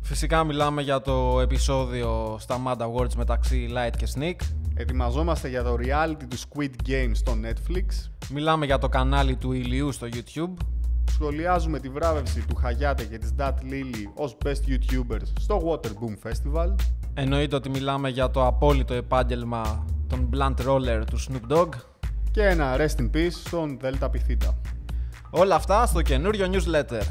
Φυσικά μιλάμε για το επεισόδιο στα Mad Awards μεταξύ Light και Sneak. Ετοιμαζόμαστε για το reality του Squid Game στο Netflix. Μιλάμε για το κανάλι του Ηλιού στο YouTube. Σχολιάζουμε τη βράβευση του Χαγιάτε και της Dat Lily ως Best YouTubers στο Water Boom Festival. Εννοείται ότι μιλάμε για το απόλυτο επάγγελμα των Blunt Roller του Snoop Dogg. Και ένα Rest in Peace στον Delta Pi Theta. Όλα αυτά στο καινούριο newsletter.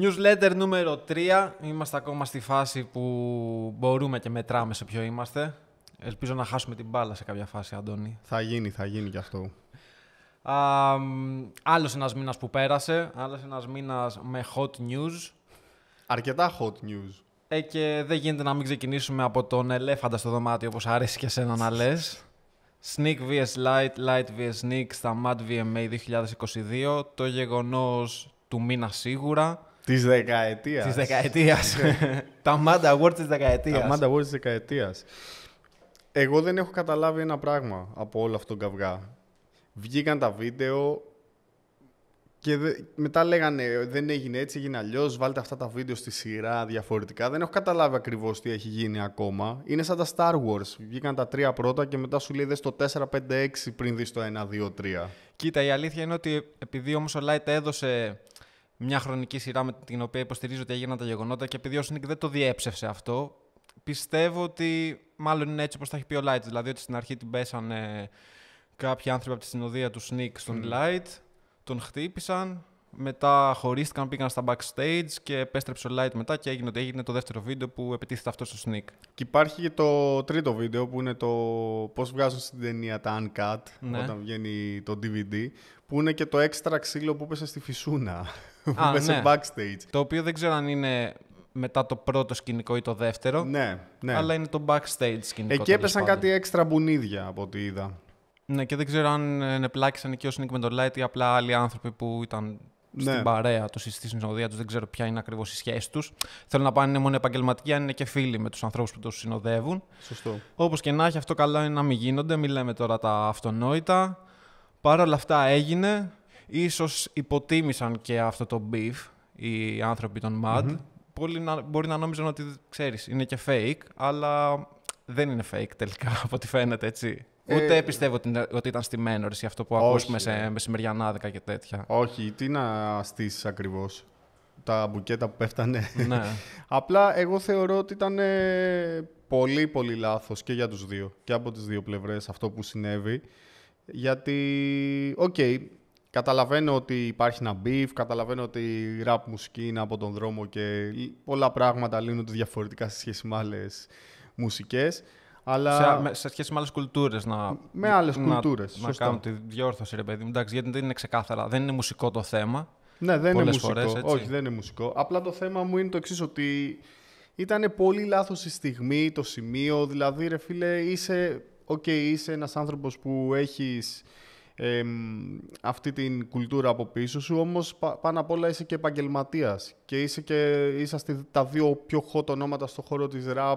Newsletter νούμερο 3. Είμαστε ακόμα στη φάση που μπορούμε και μετράμε σε ποιο είμαστε. Ελπίζω να χάσουμε την μπάλα σε κάποια φάση, Αντώνη. Θα γίνει κι αυτό. Άλλος ένας μήνας που πέρασε, άλλος ένας μήνας με hot news. Αρκετά hot news. Και δεν γίνεται να μην ξεκινήσουμε από τον ελέφαντα στο δωμάτιο, όπως αρέσει και εσένα να λες. Sneak vs Light, Light vs Sneak στα Mad VMA 2022. Το γεγονός του μήνα σίγουρα. Της δεκαετίας. Της δεκαετίας. Τα Mad Awards της δεκαετίας. Τα Mad Awards της δεκαετίας. Εγώ δεν έχω καταλάβει ένα πράγμα από όλο αυτό τον καυγά. Βγήκαν τα βίντεο και μετά λέγανε δεν έγινε έτσι, έγινε αλλιώς, βάλτε αυτά τα βίντεο στη σειρά διαφορετικά. Δεν έχω καταλάβει ακριβώς τι έχει γίνει ακόμα. Είναι σαν τα Star Wars. Βγήκαν τα 3 πρώτα και μετά σου λέει δες το 4, 5, 6 πριν δεις το 1, 2, 3. Κοίτα, η αλήθεια είναι ότι επειδή όμως ο Light έδωσε μια χρονική σειρά με την οποία υποστηρίζει ότι έγιναν τα γεγονότα και επειδή ο Sneak δεν το διέψευσε αυτό, πιστεύω ότι μάλλον είναι έτσι όπως τα έχει πει ο Light. Δηλαδή ότι στην αρχή την πέσανε κάποιοι άνθρωποι από τη συνοδεία του Sneak στον Light, τον χτύπησαν, μετά χωρίστηκαν, πήγαν στα backstage και επέστρεψε ο Light μετά και έγινε ότι έγινε το δεύτερο βίντεο που επιτίθεται αυτό στο Sneak. Και υπάρχει και το τρίτο βίντεο που είναι το πώς βγάζουν στην ταινία τα Uncut, όταν βγαίνει το DVD, που είναι και το έξτρα ξύλο που πέσε στη φυσούνα, που πέσε backstage. Το οποίο δεν ξέρω αν είναι μετά το πρώτο σκηνικό ή το δεύτερο, ναι. αλλά είναι το backstage σκηνικό. Εκεί έπεσαν κάτι έξτρα μπουνίδια από ό,τι είδα. Ναι, και δεν ξέρω αν ενεπλάκησαν εκεί ο Sneak με τον Light ή απλά άλλοι άνθρωποι που ήταν στην παρέα τους ή στη συνοδεία τους. Δεν ξέρω ποια είναι ακριβώς η σχέση τους. Θέλω να πάνε είναι μόνο επαγγελματικοί, αν είναι και φίλοι με τους ανθρώπους που τους συνοδεύουν. Σωστό. Όπως και να έχει, αυτό καλό είναι να μην γίνονται. Μην λέμε τώρα τα αυτονόητα. Παρ' όλα αυτά έγινε. Ίσως υποτίμησαν και αυτό το beef οι άνθρωποι των MAD. Πολλοί μπορεί να νόμιζαν ότι ξέρεις, είναι και fake, αλλά δεν είναι fake τελικά από ό,τι φαίνεται, έτσι. Ούτε πιστεύω ότι ήταν στημένο αυτό που ακούσουμε σε μεσημεριανάδικα και τέτοια. Όχι, τι να στήσεις ακριβώς. Τα μπουκέτα που πέφτανε. Ναι. Απλά εγώ θεωρώ ότι ήταν πολύ πολύ λάθος και για τους δύο. Και από τις δύο πλευρές αυτό που συνέβη. Γιατί, καταλαβαίνω ότι υπάρχει ένα beef, καταλαβαίνω ότι η rap μουσική είναι από τον δρόμο και πολλά πράγματα λύνονται διαφορετικά σε σχέση με άλλες μουσικές. Αλλά σε σχέση με άλλες κουλτούρες. Με άλλες κουλτούρες. Να κάνουν τη διόρθωση, ρε παιδί μου. Εντάξει, γιατί δεν είναι ξεκάθαρα. Δεν είναι μουσικό το θέμα. Ναι, δεν είναι μουσικό. Φορές, όχι, δεν είναι μουσικό. Απλά το θέμα μου είναι το εξής, ότι ήταν πολύ λάθος η στιγμή, το σημείο. Δηλαδή, ρε φίλε, είσαι ένας άνθρωπος που έχεις αυτή την κουλτούρα από πίσω σου, όμως πάνω απ' όλα είσαι και επαγγελματίας. Και είσαστε τα δύο πιο hot ονόματα στο χώρο της rap,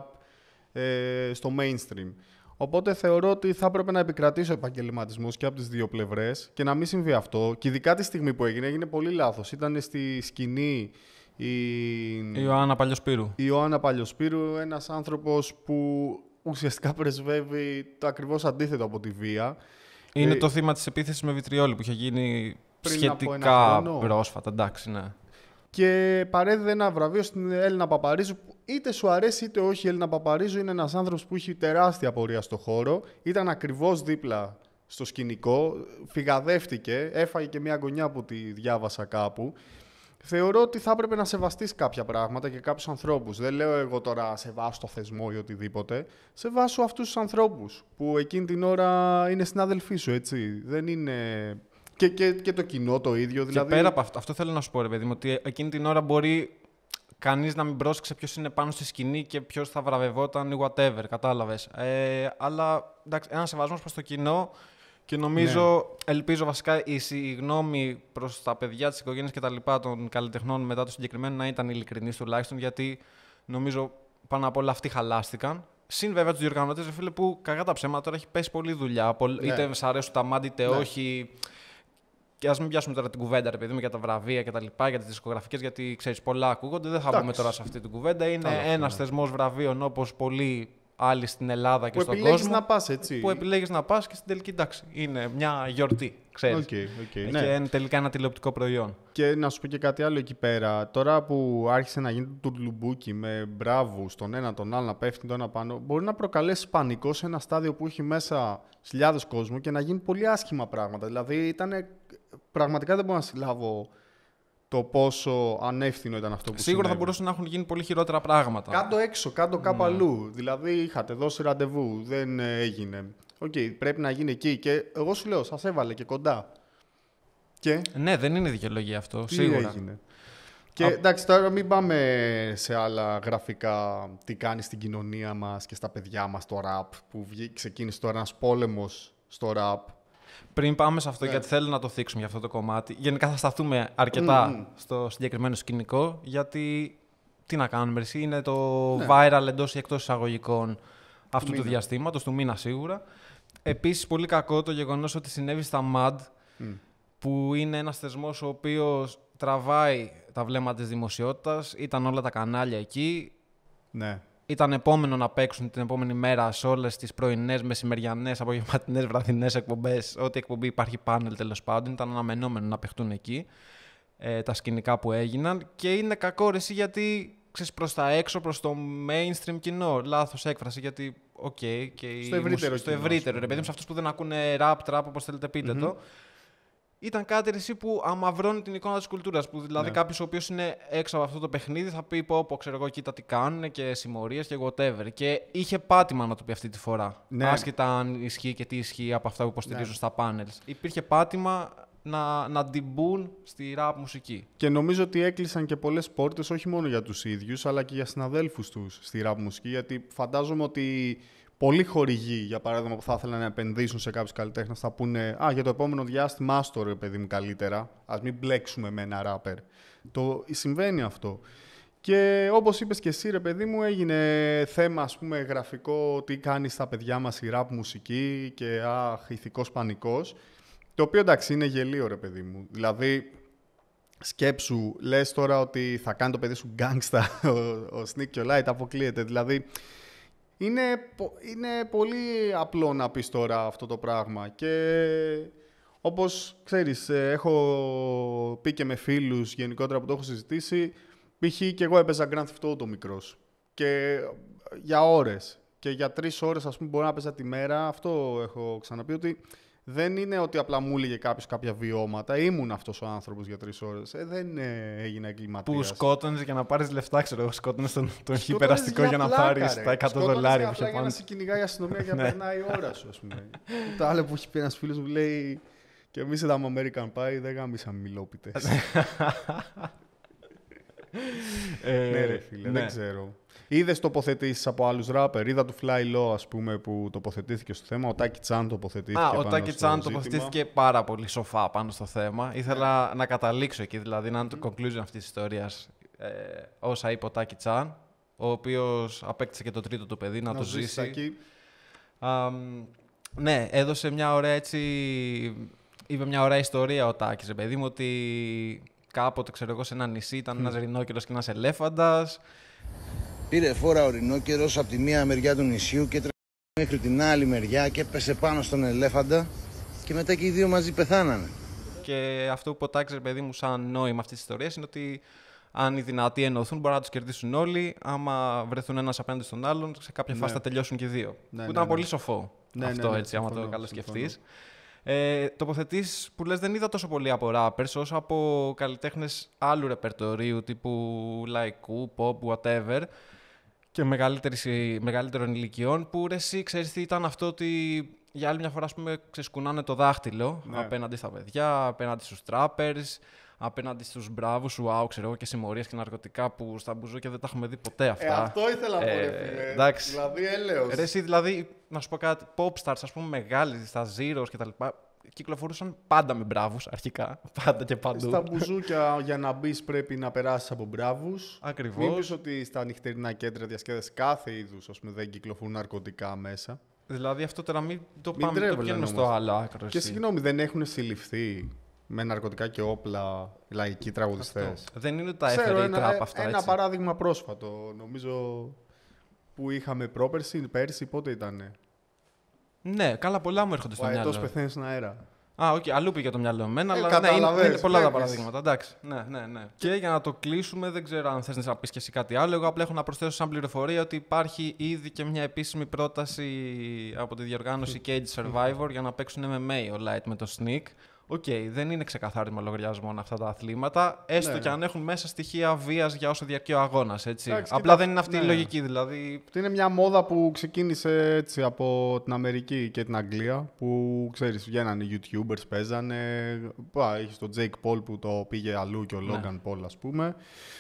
στο mainstream. Οπότε θεωρώ ότι θα έπρεπε να επικρατήσει ο επαγγελματισμός και από τις δύο πλευρές και να μην συμβεί αυτό. Και ειδικά τη στιγμή που έγινε πολύ λάθος. Ήταν στη σκηνή η Ιωάννα Παλιοσπύρου. Η Ιωάννα Παλιοσπύρου, ένας άνθρωπος που ουσιαστικά πρεσβεύει το ακριβώς αντίθετο από τη βία. Είναι το θύμα της επίθεσης με βιτριόλι που είχε γίνει σχετικά πρόσφατα. Εντάξει, ναι. Και παρέδιδε ένα βραβείο στην Έλληνα Παπαρίζου. Είτε σου αρέσει είτε όχι, η Έλληνα Παπαρίζου είναι ένας άνθρωπος που έχει τεράστια πορεία στο χώρο. Ήταν ακριβώς δίπλα στο σκηνικό. Φυγαδεύτηκε. Έφαγε και μια γωνιά που τη διάβασα κάπου. Θεωρώ ότι θα έπρεπε να σεβαστείς κάποια πράγματα και κάποιους ανθρώπους. Δεν λέω εγώ τώρα σεβάσου το θεσμό ή οτιδήποτε. Σεβάσου αυτούς τους ανθρώπους που εκείνη την ώρα είναι συνάδελφοί σου, έτσι. Δεν είναι. Και το κοινό το ίδιο. Δηλαδή. Και πέρα από αυτό θέλω να σου πω, ρε παιδί μου, ότι εκείνη την ώρα μπορεί κανείς να μην πρόσεξε ποιος είναι πάνω στη σκηνή και ποιος θα βραβευόταν ή whatever, κατάλαβες. Αλλά εντάξει, ένας σεβασμός προς το κοινό και νομίζω, ελπίζω βασικά η γνώμη προς τα παιδιά της οικογένειας και τα λοιπά των καλλιτεχνών μετά το συγκεκριμένο να ήταν ειλικρινής τουλάχιστον, γιατί νομίζω πάνω απ' όλα αυτοί χαλάστηκαν Συν βέβαια τους διοργανωτές, φίλε, που κακά τα ψέματα τώρα έχει πέσει πολλή δουλειά. Είτε σ' αρέσουν τα μάντι, είτε όχι. Και ας μην πιάσουμε τώρα την κουβέντα, ρε παιδί μου, για τα βραβεία και τα λοιπά, για τις δισκογραφικές, γιατί ξέρεις, πολλά ακούγονται. Δεν θα μπούμε τώρα σε αυτή την κουβέντα. Είναι ένας θεσμός βραβείων όπως πολλοί άλλοι στην Ελλάδα και στον κόσμο. Να πας, έτσι. Που επιλέγεις να πας και στην τελική, εντάξει, είναι μια γιορτή, ξέρεις. Και είναι τελικά ένα τηλεοπτικό προϊόν. Και να σου πω και κάτι άλλο εκεί πέρα. Τώρα που άρχισε να γίνεται το τουρλουμπούκι με μπράβου στον ένα τον άλλο να πέφτει το ένα πάνω, μπορεί να προκαλέσει πανικό σε ένα στάδιο που έχει μέσα χιλιάδες κόσμο και να γίνει πολύ άσχημα πράγματα. Δηλαδή πραγματικά δεν μπορώ να συλλάβω το πόσο ανεύθυνο ήταν αυτό που σίγουρα συνέβη. Θα μπορούσαν να έχουν γίνει πολύ χειρότερα πράγματα. Κάτω έξω, κάτω κάπου αλλού. Δηλαδή είχατε δώσει ραντεβού, δεν έγινε. Πρέπει να γίνει εκεί. Και εγώ σου λέω, σας έβαλε και κοντά. Και... Ναι, δεν είναι δικαιολογία αυτό, τι σίγουρα. Έγινε. Και εντάξει, τώρα μην πάμε σε άλλα γραφικά, τι κάνει στην κοινωνία μας και στα παιδιά μας το ραπ, που ξεκίνησε τώρα ένας πόλεμος στο ραπ. Πριν πάμε σε αυτό, γιατί θέλω να το θίξουμε για αυτό το κομμάτι. Γενικά θα σταθούμε αρκετά στο συγκεκριμένο σκηνικό, γιατί τι να κάνουμε, εσύ είναι το viral εντός ή εκτός εισαγωγικών αυτού του διαστήματος, του μήνα σίγουρα. Επίσης, πολύ κακό το γεγονός ότι συνέβη στα MAD, που είναι ένας θεσμός ο οποίος τραβάει τα βλέμματα της δημοσιότητας, ήταν όλα τα κανάλια εκεί. Ναι. Ήταν επόμενο να παίξουν την επόμενη μέρα σε όλες τις πρωινές, μεσημεριανές, απογευματινές, βραδινές εκπομπές. Ό,τι εκπομπή υπάρχει πάνελ τέλος πάντων. Ήταν αναμενόμενο να παιχτούν εκεί τα σκηνικά που έγιναν. Και είναι κακό ρε εσύ, γιατί ξέρεις, προς τα έξω, προς το mainstream κοινό. Λάθος έκφραση, γιατί και στο ευρύτερο ρε παιδί μου, σε αυτούς που δεν ακούνε rap, trap, όπως θέλετε πείτε το. Ήταν κάτι εσύ που αμαυρώνει την εικόνα της κουλτούρας. Που δηλαδή κάποιος ο οποίος είναι έξω από αυτό το παιχνίδι θα πει: πω, ξέρω εγώ, κοίτα τι κάνουν και συμμορίες και whatever. Και είχε πάτημα να το πει αυτή τη φορά. Ναι. Άσχετα αν ισχύει και τι ισχύει από αυτά που υποστηρίζουν στα πάνελς. Υπήρχε πάτημα να την μπουν στη rap μουσική. Και νομίζω ότι έκλεισαν και πολλές πόρτες, όχι μόνο για τους ίδιους, αλλά και για συναδέλφους τους στη rap μουσική. Γιατί φαντάζομαι ότι πολλοί χορηγοί, για παράδειγμα, που θα ήθελαν να επενδύσουν σε κάποιους καλλιτέχνες, θα πούνε για το επόμενο διάστημα, άστο ρε παιδί μου καλύτερα, ας μην μπλέξουμε με ένα ράπερ. Συμβαίνει αυτό. Και όπως είπες και εσύ, ρε παιδί μου, έγινε θέμα, ας πούμε, γραφικό, τι κάνει στα παιδιά μας η rap μουσική και ηθικός πανικός. Το οποίο, εντάξει, είναι γελίο, ρε παιδί μου. Δηλαδή, σκέψου, λες τώρα ότι θα κάνει το παιδί σου γκάνγκστα, ο Sneak και ο Light, αποκλείεται. Δηλαδή, είναι πολύ απλό να πεις τώρα αυτό το πράγμα. Και όπως ξέρεις, έχω πει και με φίλους γενικότερα που το έχω συζητήσει, π.χ. και εγώ έπαιζα Grand Theft Auto μικρός. Και για ώρες. Και για 3 ώρες, ας πούμε, μπορεί να παίζα τη μέρα. Αυτό έχω ξαναπεί, ότι δεν είναι ότι απλά μου έλεγε κάποιος κάποια βιώματα. Ήμουν αυτός ο άνθρωπος για 3 ώρες. Δεν έγινα εγκληματίας. Που σκότωνες για να πάρεις λεφτά, ξέρω εγώ. Σκότωνες τον χυπεραστικό για να πάρεις τα $100 που είχε πάνω. Για να σε κυνηγάει η αστυνομία και να περνάει η ώρα σου, ας πούμε. Το άλλο που έχει πει ένας φίλος μου λέει: και εμείς είδαμε American Pie, δεν γάμισαμε μιλόπιτες. Ναι, ρε φίλε, δεν ξέρω. Είδες τοποθετήσεις από άλλους ράπερ? Είδα του Fly Low, ας πούμε, που τοποθετήθηκε στο θέμα. Ο Τάκι Τσάν τοποθετήθηκε. Ο Τάκι Τσάν τοποθετήθηκε πάρα πολύ σοφά πάνω στο θέμα. Ήθελα να καταλήξω εκεί, δηλαδή να είναι το conclusion αυτής της ιστορίας. Όσα είπε ο Τάκι Τσάν, ο οποίος απέκτησε και το τρίτο του παιδί, να το ζήσει. Ναι, έδωσε μια ωραία έτσι. Είπε μια ωραία ιστορία ο Τάκης, ρε παιδί μου, ότι κάποτε, ξέρω εγώ, σε ένα νησί ήταν ένας ρινόκερος και ένας ελέφαντας. Πήρε φόρα ο ρινόκερος από τη μία μεριά του νησιού και τρέχει μέχρι την άλλη μεριά και έπεσε πάνω στον ελέφαντα και μετά και οι δύο μαζί πεθάνανε. Και αυτό που ποτάξει, ρε παιδί μου, σαν νόημα αυτής της ιστορίας είναι ότι αν οι δυνατοί ενωθούν μπορούν να τους κερδίσουν όλοι. Άμα βρεθούν ένας απέναντι στον άλλον, σε κάποια φάση θα τελειώσουν και δύο. Που ήταν πολύ σοφό αυτό, έτσι, άμα το καλοσκεφτείς. Τοποθετήσεις που λες δεν είδα τόσο πολύ από rappers όσο από καλλιτέχνες άλλου ρεπερτορίου τύπου λαϊκού, pop, whatever και μεγαλύτερων ηλικιών που ρε εσύ ξέρεις τι ήταν αυτό, ότι για άλλη μια φορά, ας πούμε, ξεσκουνάνε το δάχτυλο απέναντι στα παιδιά, απέναντι στους trappers, απέναντι στους μπράβους, wow, ξέρω εγώ, και συμμορίες και ναρκωτικά που στα μπουζούκια δεν τα έχουμε δει ποτέ αυτά. Αυτό ήθελα να πω, ρε φίλε. Εντάξει. Δηλαδή, έλεος. Ρε εσύ, δηλαδή, να σου πω κάτι, pop stars, ας πούμε, μεγάλοι, στα Zeros και τα λοιπά, κυκλοφορούσαν πάντα με μπράβους αρχικά. Πάντα και παντού. Στα μπουζούκια για να μπεις πρέπει να περάσεις από μπράβους. Ακριβώς. Μην πεις ότι στα νυχτερινά κέντρα διασκέδασης κάθε είδους δεν κυκλοφορούν ναρκωτικά μέσα. Δηλαδή αυτό τώρα μην το Μην πάμε, το τρέβελαν πηγαίνουμε στο όμως. άλλο άκρο. Και εσύ. συγγνώμη, δεν έχουν συλληφθεί με ναρκωτικά και όπλα λαϊκοί τραγουδιστές. Δεν είναι ότι τα έφερε η τράπ αυτά. Ένα έτσι. παράδειγμα πρόσφατο, νομίζω, που είχαμε πέρσι, πότε ήτανε. Ναι, καλά, πολλά μου έρχονται στο Ο αετός μυαλό. πεθαίνει στον αέρα. Όχι, αλλού πήγε το μυαλό εμένα, αλλά ναι, καταλαβαίνεις, είναι πολλά τα βλέπεις. παραδείγματα. Εντάξει. Ναι. Και για να το κλείσουμε, δεν ξέρω αν θες να πεις και εσύ κάτι άλλο. Εγώ απλά έχω να προσθέσω σαν πληροφορία ότι υπάρχει ήδη και μια επίσημη πρόταση από τη διοργάνωση Cage Survivor για να παίξουν MMA ο Light με το Sneak. Δεν είναι ξεκαθάρισμα λογαριασμών αυτά τα αθλήματα, έστω Ναι. και αν έχουν μέσα στοιχεία βίας για όσο διαρκεί ο αγώνας. Εντάξει, Απλά δεν είναι αυτή η ναι. λογική. Δηλαδή, Είναι μια μόδα που ξεκίνησε έτσι από την Αμερική και την Αγγλία, που ξέρεις, βγαίνανε YouTubers, παίζανε. Έχεις τον Jake Paul που το πήγε αλλού και ο Logan Paul, ας πούμε.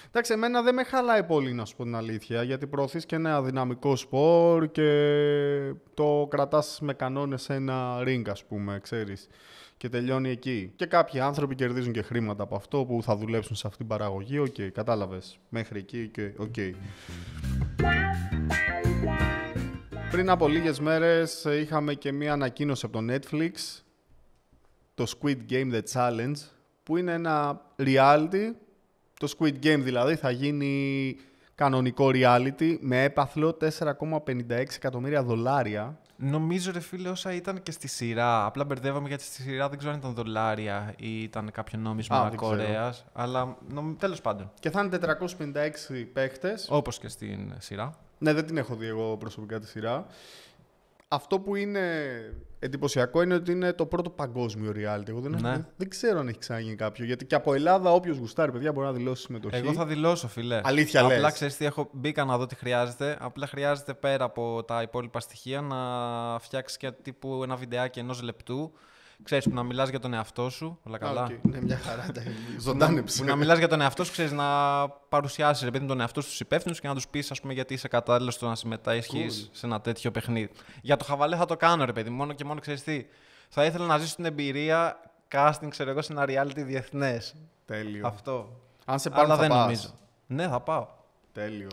Εντάξει, εμένα δεν με χαλάει πολύ, να σου πω την αλήθεια, γιατί προωθείς και ένα δυναμικό σπορ και το κρατάς με κανόνες σε ένα ring, ας πούμε, ξέρεις. Και τελειώνει εκεί. Και κάποιοι άνθρωποι κερδίζουν και χρήματα από αυτό που θα δουλέψουν σε αυτήν την παραγωγή. Κατάλαβες. Μέχρι εκεί και Πριν από λίγες μέρες είχαμε και μία ανακοίνωση από το Netflix, το Squid Game The Challenge, που είναι ένα reality. Το Squid Game δηλαδή θα γίνει κανονικό reality με έπαθλο $4,56 εκατομμύρια. νομίζω, ρε φίλε, όσα ήταν και στη σειρά. Απλά μπερδεύαμε γιατί στη σειρά δεν ξέρω αν ήταν δολάρια ή ήταν κάποιο νόμισμα δεν Κορέας. Αλλά τέλος πάντων. Και θα είναι 456 παίχτες. Όπως και στην σειρά. Ναι, δεν την έχω δει εγώ προσωπικά τη σειρά. Αυτό που είναι εντυπωσιακό είναι ότι είναι το πρώτο παγκόσμιο reality. Εγώ δεν ξέρω αν έχει ξαναγίνει κάποιο. Γιατί και από Ελλάδα, όποιος γουστάρει, παιδιά, μπορεί να δηλώσει συμμετοχή. Εγώ θα δηλώσω, φίλε. Αλήθεια λες. Απλά ξέρεις τι, μπήκα να δω τι χρειάζεται. Απλά χρειάζεται πέρα από τα υπόλοιπα στοιχεία να φτιάξεις και τύπου ένα βιντεάκι 1 λεπτού. Ξέρεις, που να μιλάς για τον εαυτό σου. Όλα καλά. Ναι, μια χαρά. Ζωντάνεψε. Που να μιλάς για τον εαυτό σου, ξέρεις, να παρουσιάσεις ρε παιδί τον εαυτό σου στους υπεύθυνους και να τους πεις, ας πούμε, γιατί είσαι κατάλληλος στο να συμμετάσχεις σε ένα τέτοιο παιχνίδι. Για το χαβαλέ θα το κάνω, ρε παιδί, μόνο και μόνο, ξέρεις τι. Θα ήθελα να ζήσω την εμπειρία casting, ξέρω εγώ, σε ένα reality διεθνές. Τέλειο. Αυτό. Αν σε πάρουν, Αλλά θα δεν πας. νομίζω. Ναι, θα πάω. Τέλειο.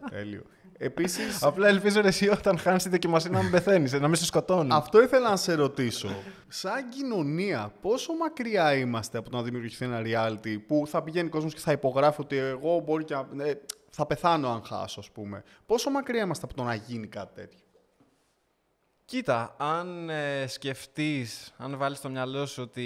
Τέλειο. Επίσης, Απλά ελπίζω ρε, εσύ όταν χάνεις τη δοκιμασία να μην πεθαίνεις, να μην σε σκοτώνουν. αυτό ήθελα να σε ρωτήσω. Σαν κοινωνία, πόσο μακριά είμαστε από το να δημιουργηθεί ένα reality που θα πηγαίνει κόσμος και θα υπογράφει ότι εγώ μπορεί και θα πεθάνω αν χάσω, ας πούμε. Πόσο μακριά είμαστε από το να γίνει κάτι τέτοιο? Κοίτα, αν σκεφτείς, αν βάλεις στο μυαλό σου ότι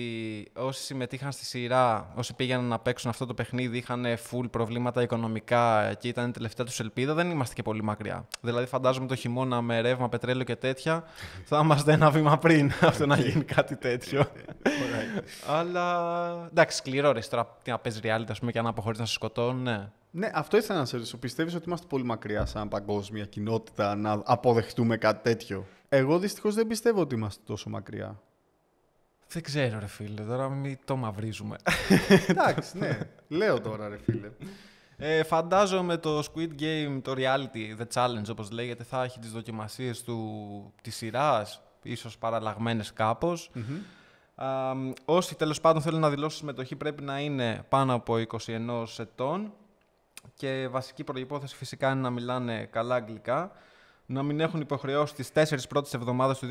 όσοι συμμετείχαν στη σειρά, όσοι πήγαιναν να παίξουν αυτό το παιχνίδι, είχαν full προβλήματα οικονομικά και ήταν η τελευταία τους ελπίδα, δεν είμαστε και πολύ μακριά. Δηλαδή, φαντάζομαι το χειμώνα με ρεύμα, πετρέλαιο και τέτοια, θα είμαστε ένα βήμα πριν αυτό να γίνει κάτι τέτοιο. Αλλά εντάξει, σκληρό ρε, τώρα τι να παίζει reality, ας πούμε, και αν αποχωρείς να σε σκοτώνουν, ναι. Ναι, αυτό ήθελα να σε ρωτήσω. Πιστεύεις ότι είμαστε πολύ μακριά σαν παγκόσμια κοινότητα να αποδεχτούμε κάτι τέτοιο? Εγώ δυστυχώς δεν πιστεύω ότι είμαστε τόσο μακριά. Δεν ξέρω ρε φίλε, τώρα μην το μαυρίζουμε. Εντάξει, ναι. Λέω τώρα ρε φίλε. Φαντάζομαι το Squid Game, το reality, The Challenge όπως λέγεται, θα έχει τις δοκιμασίες της σειράς, ίσως παραλλαγμένες κάπως. Όσοι τέλος πάντων θέλουν να δηλώσουν συμμετοχή πρέπει να είναι πάνω από 21 ετών και βασική προϋπόθεση φυσικά είναι να μιλάνε καλά αγγλικά, να μην έχουν υποχρεώσει τις 4 πρώτες εβδομάδες του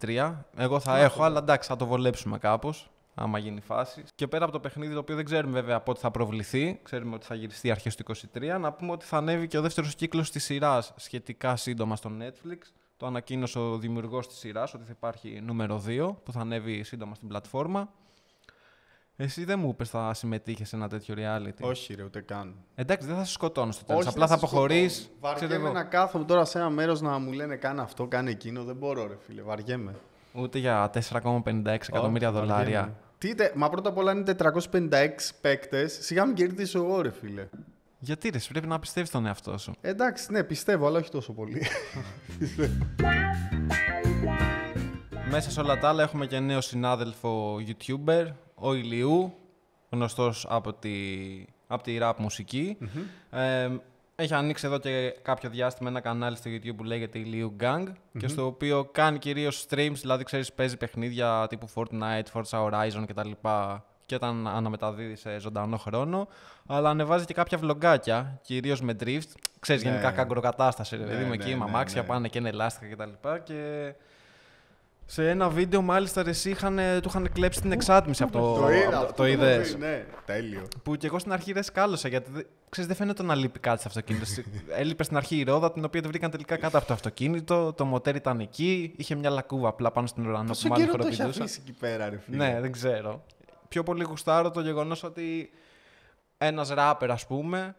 2023. Εγώ θα έχω, αλλά εντάξει, θα το βολέψουμε κάπως, άμα γίνει φάση. Και πέρα από το παιχνίδι, το οποίο δεν ξέρουμε βέβαια πότε θα προβληθεί, ξέρουμε ότι θα γυριστεί αρχές του 2023, να πούμε ότι θα ανέβει και ο δεύτερος κύκλος της σειράς σχετικά σύντομα στο Netflix. Το ανακοίνωσε ο δημιουργός της σειράς, ότι θα υπάρχει νούμερο 2, που θα ανέβει σύντομα στην πλατφόρμα. Εσύ δεν μου είπες θα συμμετείχες σε ένα τέτοιο reality? Όχι ρε, ούτε καν. Εντάξει, δεν θα σε σκοτώνω στο τέλος. Όχι, Απλά δεν θα σε αποχωρείς. Βαριέμαι να κάθομαι τώρα σε ένα μέρος να μου λένε κάνε αυτό, κάνε εκείνο. Δεν μπορώ ρε φίλε, βαριέμαι. Ούτε για 4,56 εκατομμύρια δολάρια. Μα πρώτα απ' όλα είναι 456 παίκτες. Σιγά μην κερδίσω εγώ ρε φίλε. Γιατί ρε, πρέπει να πιστεύεις τον εαυτό σου. Εντάξει, ναι, πιστεύω, αλλά όχι τόσο πολύ. Μέσα σε όλα τα άλλα έχουμε και νέο συνάδελφο YouTuber, ο Ηλιού, γνωστός από τη rap μουσική. έχει ανοίξει εδώ και κάποιο διάστημα ένα κανάλι στο YouTube που λέγεται Iliu Gang και στο οποίο κάνει κυρίως streams, δηλαδή ξέρεις παίζει παιχνίδια τύπου Fortnite, Forza Horizon κτλ. Και όταν αναμεταδίδει σε ζωντανό χρόνο, αλλά ανεβάζει και κάποια βλογκάκια, κυρίως με drift. Ξέρεις, γενικά καγκροκατάσταση, δηλαδή εκεί με αμάξια πάνε και είναι ελάστικα κτλ. Και σε ένα βίντεο, μάλιστα, του είχαν κλέψει την εξάτμιση από το είδες. Ναι, τέλειο. Που και εγώ στην αρχή σκάλωσα, γιατί ξέρεις, δεν φαίνεται να λείπει κάτι στο αυτοκίνητο. Έλειπε στην αρχή η ρόδα, την οποία τη βρήκαν τελικά κάτω από το αυτοκίνητο. Το μοτέρ ήταν εκεί, είχε μια λακκούβα απλά πάνω στην ουρανό που μάλλον χοροπηδούσε. Το έχει αφήσει εκεί πέρα, ρε φίλε. Ναι, δεν ξέρω. Πιο πολύ γουστάρω το γεγονός ότι ένας ράπερ, ας πούμε,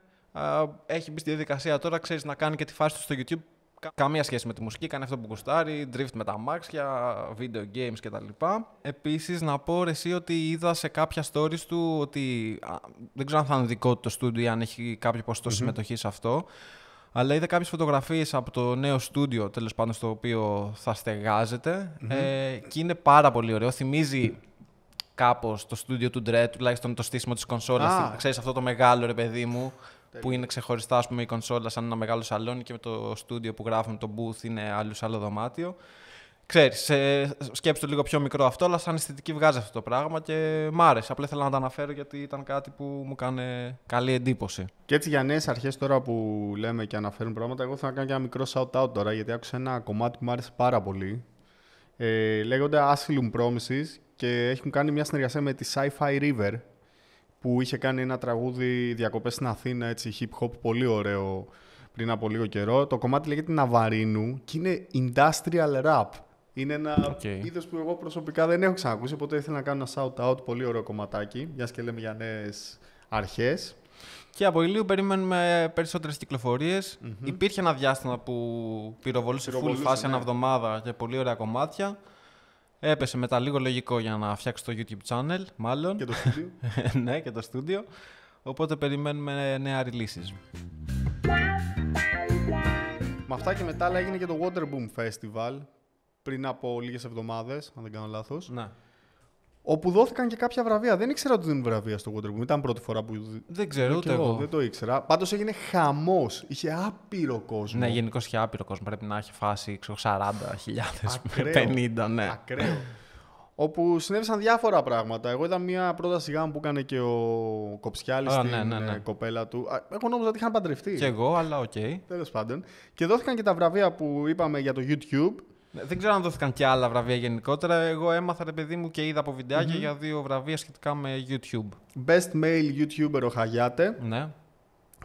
έχει μπει στη διαδικασία τώρα, ξέρεις, να κάνει και τη φάση του στο YouTube. Καμία σχέση με τη μουσική, κάνει αυτό που γουστάρει, drift με τα αμάξια, video games κτλ. Επίσης, να πω εσύ ότι είδα σε κάποια stories του ότι δεν ξέρω αν θα είναι δικό του το στούντιο ή αν έχει κάποιο ποσοστό συμμετοχή σε αυτό, αλλά είδα κάποιες φωτογραφίες από το νέο στούντιο, τέλος πάντων, στο οποίο θα στεγάζεται και είναι πάρα πολύ ωραίο. Θυμίζει κάπως το στούντιο του Dre, τουλάχιστον το στήσιμο της κονσόλας. Ξέρεις, αυτό το μεγάλο, ρε παιδί μου, που είναι ξεχωριστά, ας πούμε, η κονσόλα σαν ένα μεγάλο σαλόνι και με το στούντιο που γράφουμε, το booth, είναι άλλο δωμάτιο. Ξέρεις, σκέψου το λίγο πιο μικρό αυτό, αλλά σαν αισθητική βγάζει αυτό το πράγμα και μ' άρεσε. Απλά ήθελα να το αναφέρω γιατί ήταν κάτι που μου έκανε καλή εντύπωση. Και έτσι για νέες αρχές τώρα που λέμε και αναφέρουν πράγματα, εγώ θέλω να κάνω και ένα μικρό shout-out τώρα, γιατί άκουσα ένα κομμάτι που μου άρεσε πάρα πολύ. Λέγονται Asylum Promises και έχουν κάνει μια συνεργασία με τη Sci-Fi River, που είχε κάνει ένα τραγούδι διακοπές στην Αθήνα, έτσι, hip-hop, πολύ ωραίο πριν από λίγο καιρό. Το κομμάτι λέγεται Ναβαρίνου και είναι industrial rap. Είναι ένα είδος που εγώ προσωπικά δεν έχω ξανακούσει, οπότε ήθελα να κάνω ένα shout-out, πολύ ωραίο κομματάκι, μιας και λέμε για νέες αρχές. Και από Ηλίου περιμένουμε περισσότερες κυκλοφορίες. Υπήρχε ένα διάστημα που πυροβολούσε full φάση ένα εβδομάδα και πολύ ωραία κομμάτια. Έπεσε μετά λίγο λογικό για να φτιάξει το YouTube channel, μάλλον. Και το στούντιο. Ναι, και το στούντιο. Οπότε περιμένουμε νέα releases. Με αυτά και μετά έγινε και το Waterboom Festival πριν από λίγες εβδομάδες, αν δεν κάνω λάθος. Ναι. Όπου δόθηκαν και κάποια βραβεία. Δεν ήξερα ότι δίνουν βραβεία στο Waterboom. Ήταν πρώτη φορά που. Δεν ξέρω, ούτε εγώ. Δεν το ήξερα. Πάντως έγινε χαμός. Είχε άπειρο κόσμο. Ναι, γενικώς είχε άπειρο κόσμο. Πρέπει να έχει φάσει 40.000 με 50, ναι. Ακραίο. Όπου συνέβησαν διάφορα πράγματα. Εγώ είδα μια πρόταση γάμου που έκανε και ο Κοψιάλης στην κοπέλα του. Εγώ νόμιζα ότι είχαν παντρευτεί. Κι εγώ, αλλά οκ. Τέλος πάντων. Και δόθηκαν και τα βραβεία που είπαμε για το YouTube. Δεν ξέρω αν δόθηκαν και άλλα βραβεία γενικότερα. Εγώ έμαθα, ρε παιδί μου, και είδα από βιντεάκια για 2 βραβεία σχετικά με YouTube. Best Male YouTuber ο Χαγιάτε. Ναι.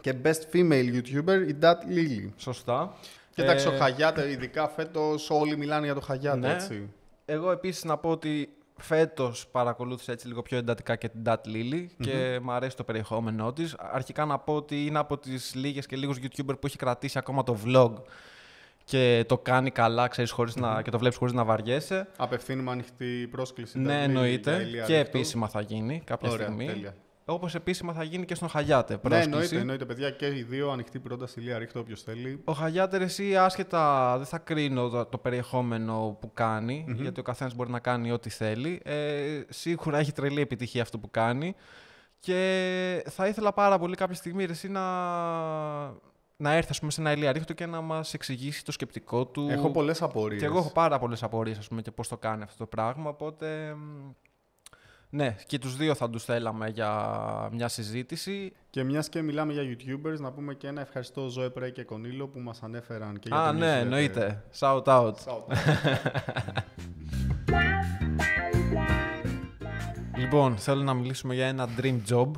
Και Best Female YouTuber η Dat Lily. Σωστά. Κοίταξε, ο Χαγιάτε, ειδικά φέτος, όλοι μιλάνε για το Χαγιάτε, ναι. Έτσι. Εγώ επίσης να πω ότι φέτος παρακολούθησα έτσι λίγο πιο εντατικά και την Dat Lily και μου αρέσει το περιεχόμενό της. Αρχικά να πω ότι είναι από τις λίγες και λίγους YouTuber που έχει κρατήσει ακόμα το vlog και το κάνει καλά, ξέρεις, και το βλέπεις χωρίς να βαριέσαι. Απευθύνουμε ανοιχτή πρόσκληση. Ναι, εννοείται. Και επίσημα θα γίνει κάποια στιγμή. Τέλεια. Όπως επίσημα θα γίνει και στον Χαγιάτε. Ναι, εννοείται, παιδιά, και οι δύο ανοιχτή πρόταση. Ηλία, ρίχτε όποιος θέλει. Ο Χαγιάτε, εσύ άσχετα, δεν θα κρίνω το περιεχόμενο που κάνει, γιατί ο καθένας μπορεί να κάνει ό,τι θέλει. Σίγουρα έχει τρελή επιτυχία αυτό που κάνει. Και θα ήθελα πάρα πολύ κάποια στιγμή εσύ να έρθει, ας πούμε, σε ένα Ηλία Ρίχτο και να μας εξηγήσει το σκεπτικό του. Έχω πολλές απορίες. Και εγώ έχω πάρα πολλές απορίες, ας πούμε, και πώς το κάνει αυτό το πράγμα. Οπότε. Ναι, και τους δύο θα τους θέλαμε για μια συζήτηση. Και μιας και μιλάμε για YouTubers, να πούμε και ένα ευχαριστώ Ζωέ Πρέ και Κονίλο που μας ανέφεραν και για το ναι, εννοείται. Shout out. Λοιπόν, θέλω να μιλήσουμε για ένα dream job.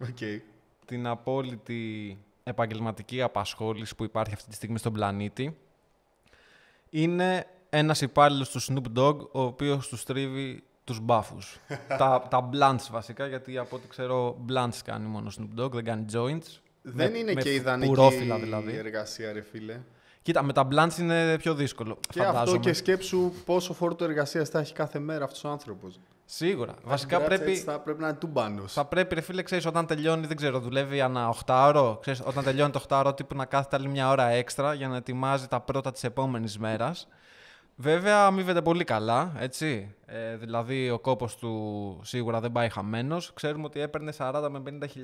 Okay. Την απόλυτη επαγγελματική απασχόληση που υπάρχει αυτή τη στιγμή στον πλανήτη. Είναι ένας υπάλληλος του Snoop Dogg, ο οποίος τους τρίβει τους μπάφους. τα blunts βασικά, γιατί από ό,τι ξέρω blunts κάνει μόνο Snoop Dogg, δεν κάνει joints. Δεν είναι και ιδανική δηλαδή. Εργασία, ρε φίλε. Κοίτα, με τα blunts είναι πιο δύσκολο. Και φαντάζομαι. Αυτό και σκέψου πόσο φόρτο εργασίας θα έχει κάθε μέρα αυτός ο άνθρωπος. Σίγουρα. Βασικά πρέπει. Θα πρέπει να είναι τούμπανος. Θα πρέπει, ρε φίλε, ξέρεις, όταν τελειώνει, δεν ξέρω, δουλεύει ανά 8ωρο. Ξέρεις, όταν τελειώνει το 8ωρο, τύπου να κάθεται άλλη μια ώρα έξτρα για να ετοιμάζει τα πρώτα της επόμενης μέρας. Βέβαια, αμείβεται πολύ καλά, έτσι. Δηλαδή ο κόπος του σίγουρα δεν πάει χαμένος. Ξέρουμε ότι έπαιρνε 40 με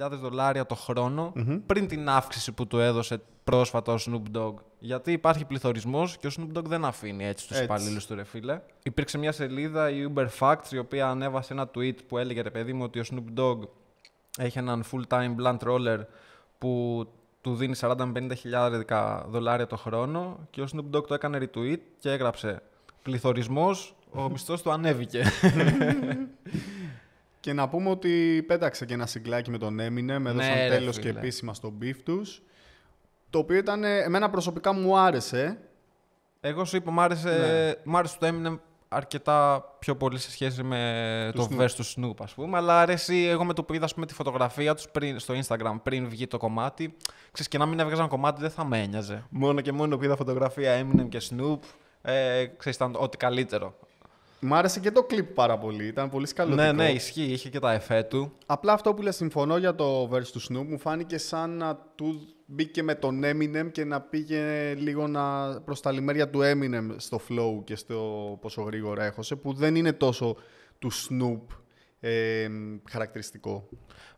50.000 δολάρια το χρόνο πριν την αύξηση που του έδωσε πρόσφατα ο Snoop Dogg. Γιατί υπάρχει πληθωρισμός και ο Snoop Dogg δεν αφήνει έτσι τους υπαλλήλους του, ρε φίλε. Υπήρξε μια σελίδα, η Uber Facts, η οποία ανέβασε ένα tweet που έλεγε, ρε παιδί μου, ότι ο Snoop Dogg έχει έναν full-time blunt roller που του δίνει 40 με 50.000 δολάρια το χρόνο και ο Snoop Dogg το έκανε retweet και έγραψε πληθωρισμός, ο μισθός του ανέβηκε. Και να πούμε ότι πέταξε και ένα συγκλάκι με τον Eminem, έδωσαν τέλος και επίσημα στο beef τους, το οποίο ήταν, εμένα προσωπικά μου άρεσε. Εγώ σου είπα, μ' άρεσε το Eminem αρκετά πιο πολύ σε σχέση με το verse του Snoop, ας πούμε. Αλλά αρέσει, εγώ με το που είδα, ας πούμε, τη φωτογραφία τους στο Instagram πριν βγει το κομμάτι, ξέρεις, και να μην έβγαζαν κομμάτι δεν θα με ένοιαζε. Μόνο και μόνο που είδα φωτογραφία Eminem και Snoop, ξέρεις, ήταν ό,τι καλύτερο. Μ' άρεσε και το κλιπ πάρα πολύ, ήταν πολύ σκαλωτικό. Ναι, ισχύει, είχε και τα εφέ του. Απλά αυτό που συμφωνώ για το verse του Snoop, μου φάνηκε σαν να του μπήκε με τον Eminem και να πήγε λίγο προς τα λιμέρια του Eminem στο flow και στο πόσο γρήγορα έχωσε, που δεν είναι τόσο του Snoop χαρακτηριστικό.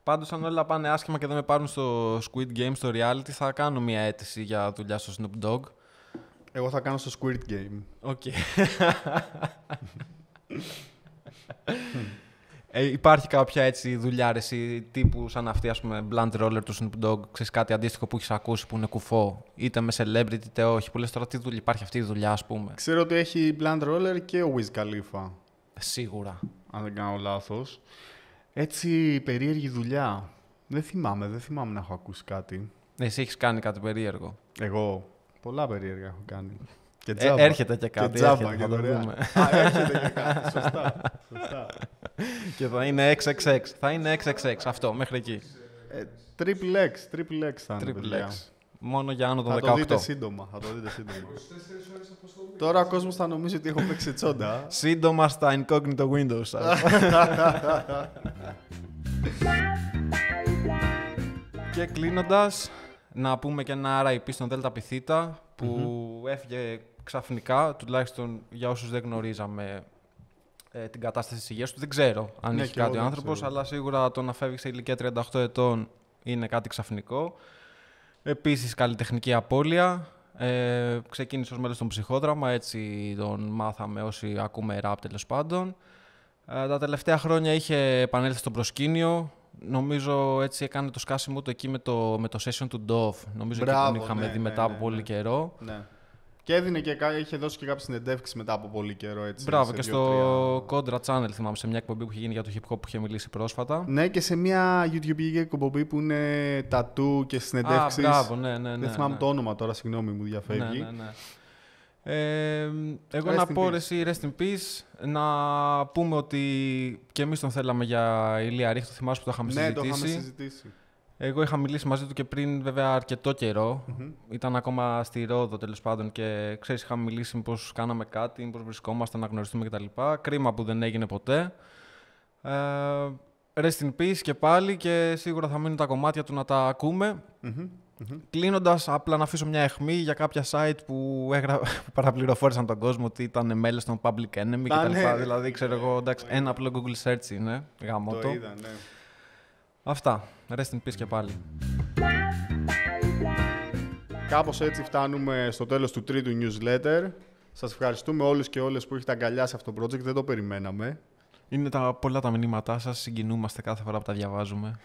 Πάντως, αν όλα πάνε άσχημα και δεν με πάρουν στο Squid Game, στο reality, θα κάνω μια αίτηση για δουλειά στο Snoop Dogg. Εγώ θα κάνω στο Squid Game. Οκ. Υπάρχει κάποια έτσι δουλειά, εσύ, τύπου σαν αυτή, ας πούμε, blunt roller του Snoop Dogg, ξέρεις κάτι αντίστοιχο που έχεις ακούσει που είναι κουφό, είτε με celebrity είτε όχι, που λες τώρα τι δουλειά, υπάρχει αυτή η δουλειά, ας πούμε. Ξέρω ότι έχει blunt roller και ο Wiz Khalifa. Σίγουρα. Αν δεν κάνω λάθος. Έτσι περίεργη δουλειά. Δεν θυμάμαι να έχω ακούσει κάτι. Εσύ έχεις κάνει κάτι περίεργο? Εγώ πολλά περίεργα έχω κάνει. Και έρχεται και κάτι. Και τζάμπα, έρχεται, θα το δούμε. Έρχεται και κάτι. Σωστά. Και θα είναι XXX. Θα είναι XXX. Αυτό, μέχρι εκεί. Triple X θα είναι, Triple X. Μόνο για άνω των 18. Θα το δείτε σύντομα. Τώρα ο κόσμος θα νομίζει ότι έχω παίξει τσόντα. Σύντομα στα incognito windows σας. Και κλείνοντας, να πούμε και ένα RIP στον Δέλτα Πιθήτα που έφυγε ξαφνικά, τουλάχιστον για όσους δεν γνωρίζαμε την κατάσταση της υγείας του. Δεν ξέρω αν έχει κάτι ο άνθρωπος, αλλά σίγουρα το να φεύγει σε ηλικία 38 ετών είναι κάτι ξαφνικό. Επίσης, καλλιτεχνική απώλεια. Ξεκίνησε ως μέλος των Ψυχόδραμα, έτσι τον μάθαμε όσοι ακούμε rap, τέλος πάντων. Τα τελευταία χρόνια είχε επανέλθει στο προσκήνιο. Νομίζω έτσι έκανε το σκάσιμο του εκεί με το session του Dove. Νομίζω ότι τον είχαμε δει μετά από πολύ καιρό. Ναι. Και είχε δώσει και κάποιες συνεντεύξεις μετά από πολύ καιρό. Έτσι, μπράβο, και στο Contra Channel θυμάμαι, σε μια εκπομπή που είχε γίνει για το hip hop που είχε μιλήσει πρόσφατα. Ναι, και σε μια YouTube εκπομπή που είναι τατού και συνεντεύξεις. Μπράβο, ναι. Δεν θυμάμαι το όνομα τώρα, συγγνώμη, μου διαφεύγει. Ναι. Εγώ να πω εσύ rest in peace, να πούμε ότι και εμείς τον θέλαμε για Ηλία Ρίχτο, θυμάσαι που το είχαμε συζητήσει. Ναι, το είχαμε συζητήσει. Εγώ είχα μιλήσει μαζί του και πριν βέβαια αρκετό καιρό. Ήταν ακόμα στη Ρόδο τέλος πάντων και ξέρεις, είχαμε μιλήσει μήπως κάναμε κάτι, μήπως βρισκόμαστε να γνωριστούμε κτλ. Κρίμα που δεν έγινε ποτέ. Rest in peace και πάλι, και σίγουρα θα μείνουν τα κομμάτια του να τα ακούμε. Κλείνοντας, απλά να αφήσω μια αιχμή για κάποια site που παραπληροφόρησαν τον κόσμο ότι ήταν μέλος των Public Enemy κτλ. Δηλαδή, ξέρω εγώ, εντάξει, ένα απλό Google search είναι. Γαμώτο. Το είδα, ναι. Αυτά. Rest in peace και πάλι. Κάπως έτσι φτάνουμε στο τέλος του τρίτου newsletter. Σας ευχαριστούμε όλους και όλες που έχετε αγκαλιάσει αυτό το project. Δεν το περιμέναμε. Είναι πολλά τα μηνύματά σας, συγκινούμαστε κάθε φορά που τα διαβάζουμε.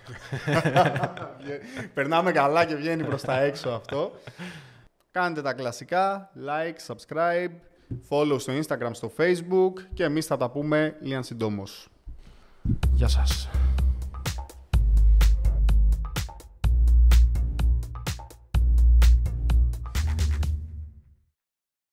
Περνάμε καλά και βγαίνει προς τα έξω αυτό. Κάντε τα κλασικά, like, subscribe, follow στο Instagram, στο Facebook και εμείς θα τα πούμε λίγαν συντόμως. Γεια σας.